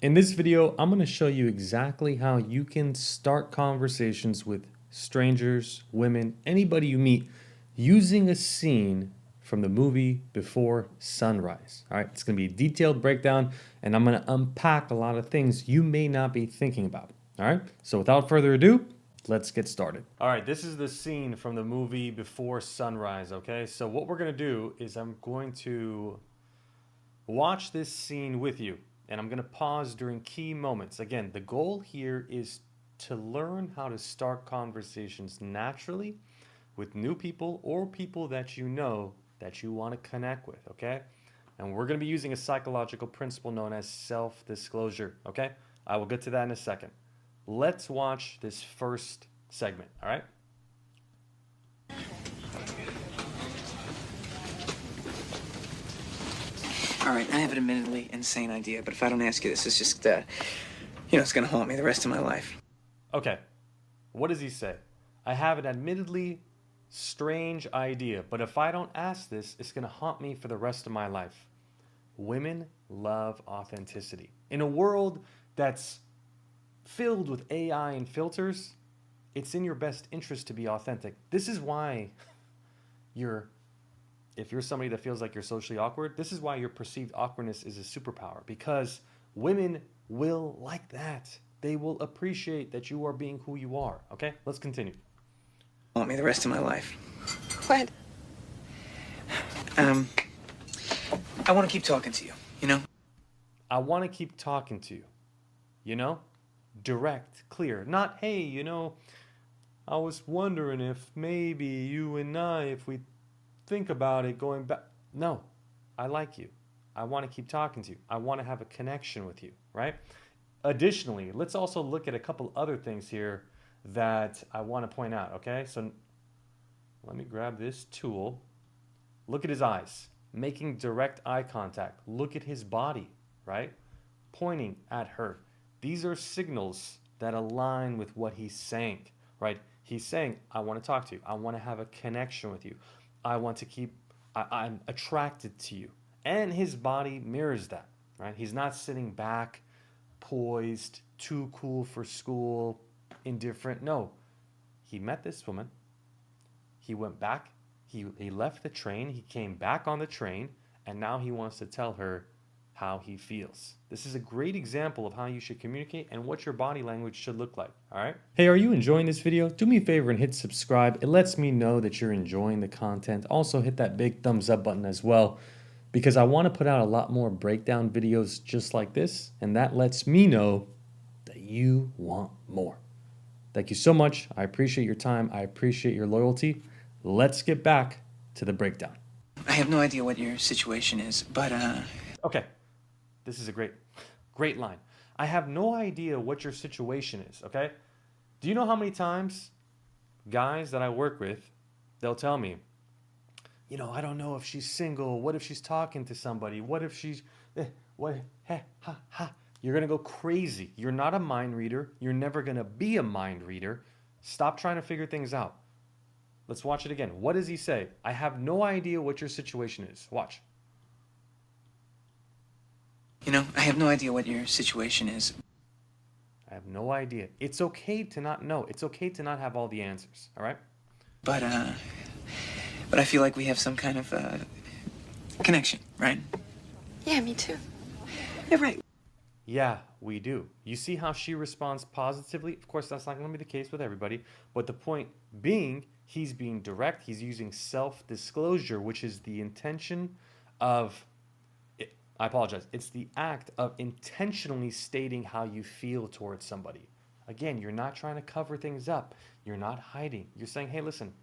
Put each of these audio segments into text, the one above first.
In this video, I'm going to show you exactly how you can start conversations with strangers, women, anybody you meet using a scene from the movie Before Sunrise. All right, it's going to be a detailed breakdown and I'm going to unpack a lot of things you may not be thinking about. All right, so without further ado, let's get started. All right, this is the scene from the movie Before Sunrise, okay? So what we're going to do is I'm going to watch this scene with you, and I'm going to pause during key moments. Again, the goal here is to learn how to start conversations naturally with new people or people that you know that you want to connect with, okay? And we're going to be using a psychological principle known as self-disclosure, okay? I will get to that in a second. Let's watch this first segment, all right? All right, I have an admittedly insane idea, but if I don't ask you this, it's just, it's gonna haunt me the rest of my life. Okay, what does he say? I have an admittedly strange idea, but if I don't ask this, it's gonna haunt me for the rest of my life. Women love authenticity. In a world that's filled with AI and filters, it's in your best interest to be authentic. This is why if you're somebody that feels like you're socially awkward, this is why your perceived awkwardness is a superpower, because women will like that. They will appreciate that you are being who you are. Okay, let's continue. Haunt me the rest of my life. What? I want to keep talking to you, you know? I want to keep talking to you, you know? Direct, clear. Not, hey, I was wondering if maybe you and I, if we think about it going back. No, I like you. I want to keep talking to you. I want to have a connection with you, right? Additionally, let's also look at a couple other things here that I want to point out, okay? So let me grab this tool. Look at his eyes, making direct eye contact. Look at his body, right? Pointing at her. These are signals that align with what he's saying, right? He's saying, I want to talk to you. I want to have a connection with you. I'm attracted to you. And his body mirrors that, right? He's not sitting back, poised, too cool for school, indifferent. No, he met this woman. He went back. He left the train. He came back on the train. And now he wants to tell her how he feels. This is a great example of how you should communicate and what your body language should look like, all right? Hey, are you enjoying this video? Do me a favor and hit subscribe. It lets me know that you're enjoying the content. Also hit that big thumbs up button as well, because I want to put out a lot more breakdown videos just like this, and that lets me know that you want more. Thank you so much. I appreciate your time. I appreciate your loyalty. Let's get back to the breakdown. I have no idea what your situation is, but, Okay. This is a great line. I have no idea what your situation is, okay? Do you know how many times guys that I work with, they'll tell me, I don't know if she's single. What if she's talking to somebody? What if she's, You're going to go crazy. You're not a mind reader. You're never going to be a mind reader. Stop trying to figure things out. Let's watch it again. What does he say? I have no idea what your situation is. Watch. I have no idea what your situation is. I have no idea. It's okay to not know. It's okay to not have all the answers, all right? But I feel like we have some kind of, connection, right? Yeah, me too. Yeah, right. Yeah, we do. You see how she responds positively? Of course, that's not going to be the case with everybody. But the point being, he's being direct. He's using self-disclosure, which is the intention of... I apologize. It's the act of intentionally stating how you feel towards somebody. Again, you're not trying to cover things up. You're not hiding. You're saying, hey, listen,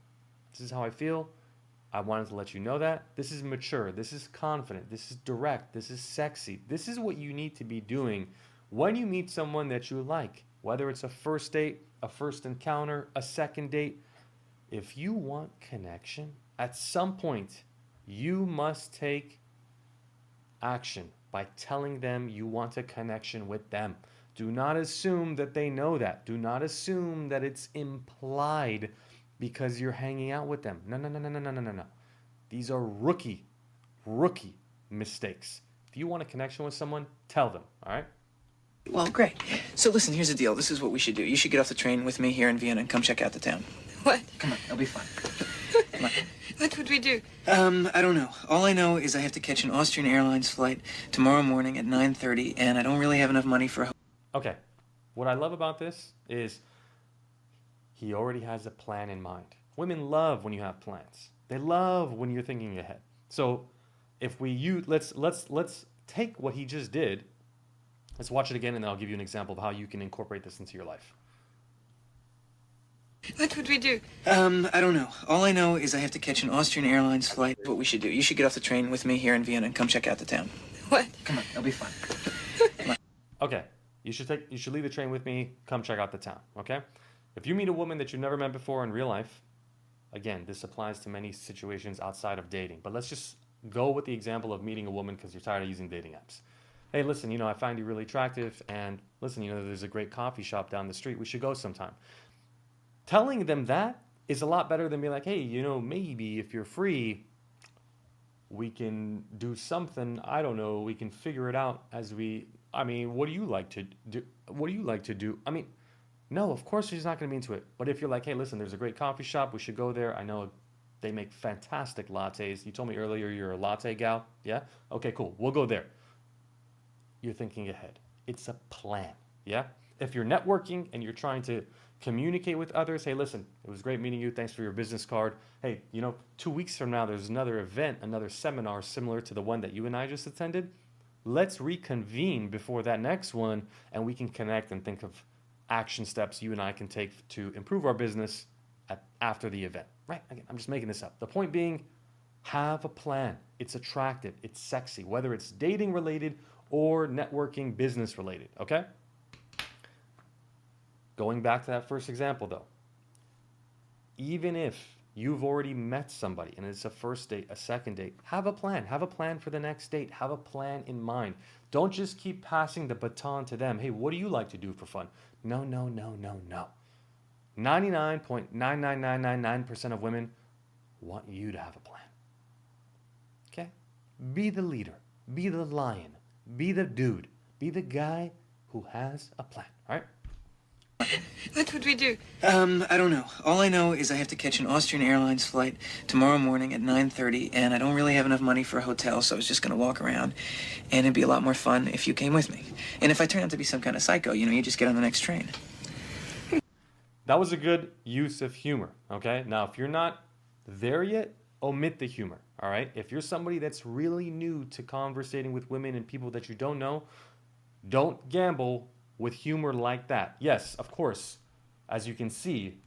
this is how I feel. I wanted to let you know that. This is mature. This is confident. This is direct. This is sexy. This is what you need to be doing when you meet someone that you like, whether it's a first date, a first encounter, a second date. If you want connection, at some point, you must take action by telling them you want a connection with them. Do not assume that they know that. Do not assume that it's implied because you're hanging out with them. No. These are rookie mistakes. If you want a connection with someone, tell them, all right? Well, great. So listen, here's the deal. This is what we should do. You should get off the train with me here in Vienna and come check out the town. What? Come on, it'll be fun. Come on. What would we do? I don't know. All I know is I have to catch an Austrian Airlines flight tomorrow morning at 9:30, and I don't really have enough money for a Okay. What I love about this is he already has a plan in mind. Women love when you have plans. They love when you're thinking ahead. So if we use let's take what he just did. Let's watch it again and then I'll give you an example of how you can incorporate this into your life. What would we do? I don't know. All I know is I have to catch an Austrian Airlines flight. What we should do. You should get off the train with me here in Vienna and come check out the town. What? Come on, it'll be fun. Come on. Okay. You should leave the train with me, come check out the town, okay? If you meet a woman that you've never met before in real life, again, this applies to many situations outside of dating, but let's just go with the example of meeting a woman because you're tired of using dating apps. Hey, listen, I find you really attractive, and listen, there's a great coffee shop down the street. We should go sometime. Telling them that is a lot better than being like, hey, maybe if you're free, we can do something. I don't know. We can figure it out what do you like to do? What do you like to do? No, of course she's not going to be into it. But if you're like, hey, listen, there's a great coffee shop. We should go there. I know they make fantastic lattes. You told me earlier you're a latte gal. Yeah? Okay, cool. We'll go there. You're thinking ahead. It's a plan. Yeah? If you're networking and you're trying to communicate with others, hey, listen, it was great meeting you. Thanks for your business card. Hey, 2 weeks from now, there's another event, another seminar similar to the one that you and I just attended. Let's reconvene before that next one, and we can connect and think of action steps you and I can take to improve our business after the event. Right? Again, I'm just making this up. The point being, have a plan. It's attractive. It's sexy, whether it's dating related or networking business related. Okay? Going back to that first example, though, even if you've already met somebody and it's a first date, a second date, have a plan. Have a plan for the next date. Have a plan in mind. Don't just keep passing the baton to them. Hey, what do you like to do for fun? No, no, no, no, no. 99.99999% of women want you to have a plan. Okay? Be the leader. Be the lion. Be the dude. Be the guy who has a plan. All right? What would we do? I don't know. All I know is I have to catch an Austrian Airlines flight tomorrow morning at 9:30, and I don't really have enough money for a hotel, so I was just going to walk around, and it'd be a lot more fun if you came with me. And if I turn out to be some kind of psycho, you just get on the next train. That was a good use of humor, okay? Now, if you're not there yet, omit the humor, all right? If you're somebody that's really new to conversating with women and people that you don't know, don't gamble with humor like that. Yes, of course, as you can see,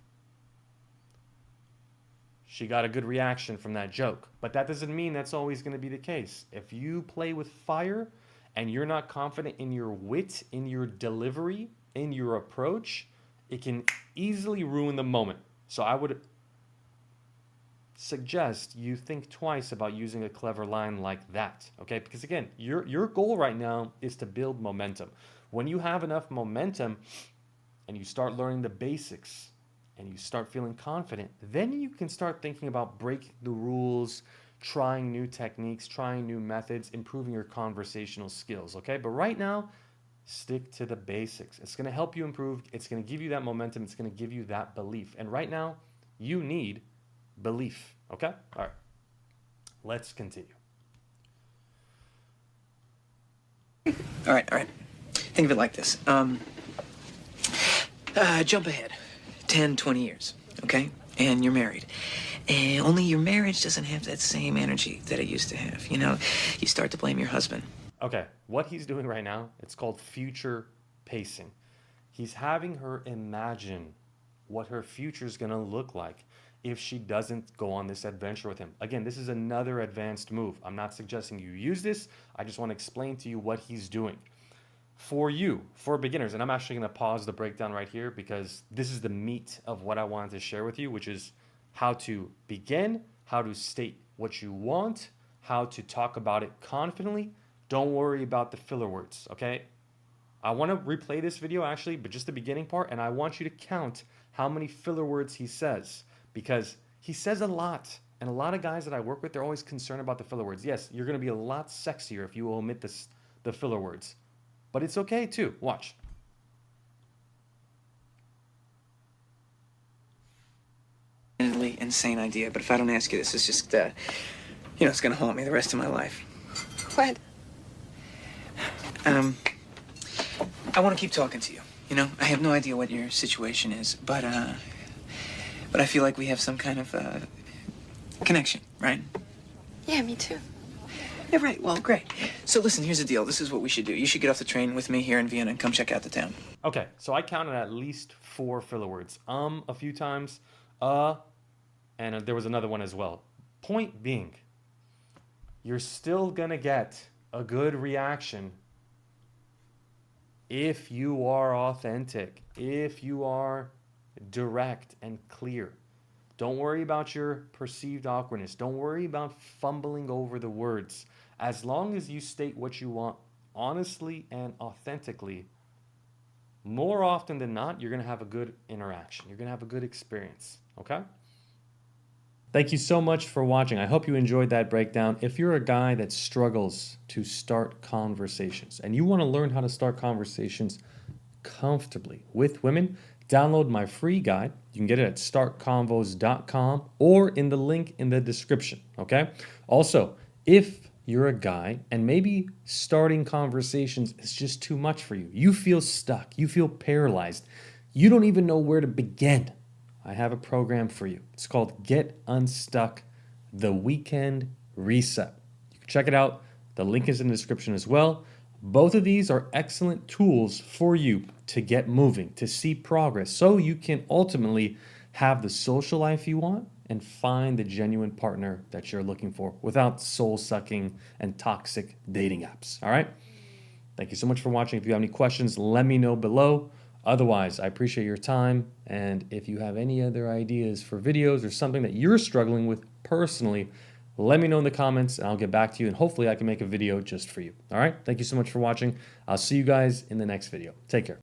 she got a good reaction from that joke. But that doesn't mean that's always going to be the case. If you play with fire and you're not confident in your wit, in your delivery, in your approach, it can easily ruin the moment. So I would suggest you think twice about using a clever line like that, okay? Because again, your goal right now is to build momentum. When you have enough momentum and you start learning the basics and you start feeling confident, then you can start thinking about breaking the rules, trying new techniques, trying new methods, improving your conversational skills, okay? But right now, stick to the basics. It's going to help you improve. It's going to give you that momentum. It's going to give you that belief. And right now, you need belief, okay? All right. Let's continue. All right. Think of it like this. Jump ahead 10, 20 years, okay? And you're married. And only your marriage doesn't have that same energy that it used to have. You start to blame your husband. Okay, what he's doing right now, it's called future pacing. He's having her imagine what her future is going to look like if she doesn't go on this adventure with him. Again, this is another advanced move. I'm not suggesting you use this. I just want to explain to you what he's doing. For beginners, and I'm actually going to pause the breakdown right here because this is the meat of what I wanted to share with you, which is how to begin, how to state what you want, how to talk about it confidently. Don't worry about the filler words, okay? I want to replay this video actually, but just the beginning part, and I want you to count how many filler words he says because he says a lot. And a lot of guys that I work with, they're always concerned about the filler words. Yes, you're going to be a lot sexier if you omit the filler words. But it's okay too. Watch. Insane idea, but if I don't ask you this, it's just, it's gonna haunt me the rest of my life. What? I want to keep talking to you. I have no idea what your situation is, but I feel like we have some kind of, connection, right? Yeah, me too. Yeah, right. Well, great. So listen, here's the deal. This is what we should do. You should get off the train with me here in Vienna and come check out the town. Okay, so I counted at least 4 filler words. A few times, and there was another one as well. Point being, you're still gonna get a good reaction if you are authentic, if you are direct and clear. Don't worry about your perceived awkwardness. Don't worry about fumbling over the words. As long as you state what you want honestly and authentically, more often than not, you're going to have a good interaction. You're going to have a good experience, okay? Thank you so much for watching. I hope you enjoyed that breakdown. If you're a guy that struggles to start conversations and you want to learn how to start conversations comfortably with women, download my free guide. You can get it at startconvos.com or in the link in the description, okay? Also, if you're a guy and maybe starting conversations is just too much for you, you feel stuck, you feel paralyzed, you don't even know where to begin, I have a program for you. It's called Get Unstuck, the Weekend Reset. You can check it out. The link is in the description as well. Both of these are excellent tools for you to get moving, to see progress, so you can ultimately have the social life you want and find the genuine partner that you're looking for without soul-sucking and toxic dating apps. All right? Thank you so much for watching. If you have any questions, let me know below. Otherwise, I appreciate your time. And if you have any other ideas for videos or something that you're struggling with personally, let me know in the comments and I'll get back to you. And hopefully I can make a video just for you. All right? Thank you so much for watching. I'll see you guys in the next video. Take care.